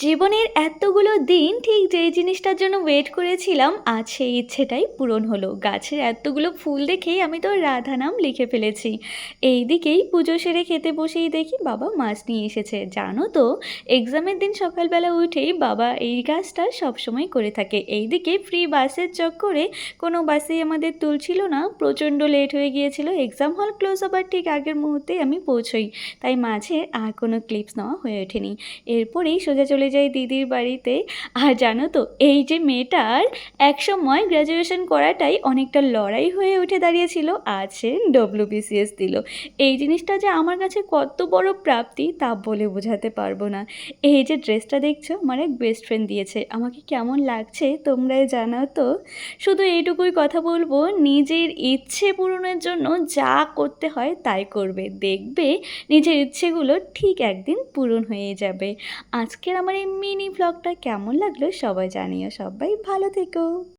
জীবনের এতগুলো দিন ঠিক যেই জিনিসটার জন্য ওয়েট করেছিলাম, আজ সেই ইচ্ছেটাই পূরণ হলো। গাছের এতগুলো ফুল দেখেই আমি তো রাধা নাম লিখে ফেলেছি। এইদিকেই পুজো সেরে খেতে বসেই দেখি বাবা মাছ নিয়ে এসেছে। জানো তো, এক্সামের দিন সকালবেলা উঠেই বাবা এই কাজটা সবসময় করে থাকে। এইদিকে ফ্রি বাসের চক্করে কোনো বাসেই আমাদের তুলছিল না, প্রচণ্ড লেট হয়ে গিয়েছিল। এক্সাম হল ক্লোজ হবার ঠিক আগের মুহূর্তেই আমি পৌঁছই, তাই মাঝে আর কোনো ক্লিপস নেওয়া হয়ে ওঠেনি। এরপরেই সোজা চলে যাই দিদির বাড়িতে। আর জানো তো, এই যে মেয়েটার একসময় গ্র্যাজুয়েশন করাটাই অনেকটা লড়াই হয়ে উঠে দাঁড়িয়েছিল, আজ সে ডব্লিউবিসিএস দিল। এই জিনিসটা যে আমার কাছে কত বড় প্রাপ্তি তা বলে বোঝাতে পারবো না। এই যে ড্রেসটা দেখছো, আমার এক বেস্ট ফ্রেন্ড দিয়েছে। আমাকে কেমন লাগছে তোমরাই জানাও তো। শুধু এইটুকুই কথা বলবো, নিজের ইচ্ছে পূরণের জন্য যা করতে হয় তাই করবে, দেখবে নিজের ইচ্ছেগুলো ঠিক একদিন পূরণ হয়ে যাবে। আজকের আমার এই মিনি ভ্লগটা কেমন লাগলো সবাই জানিও। সবাই ভালো থেকো।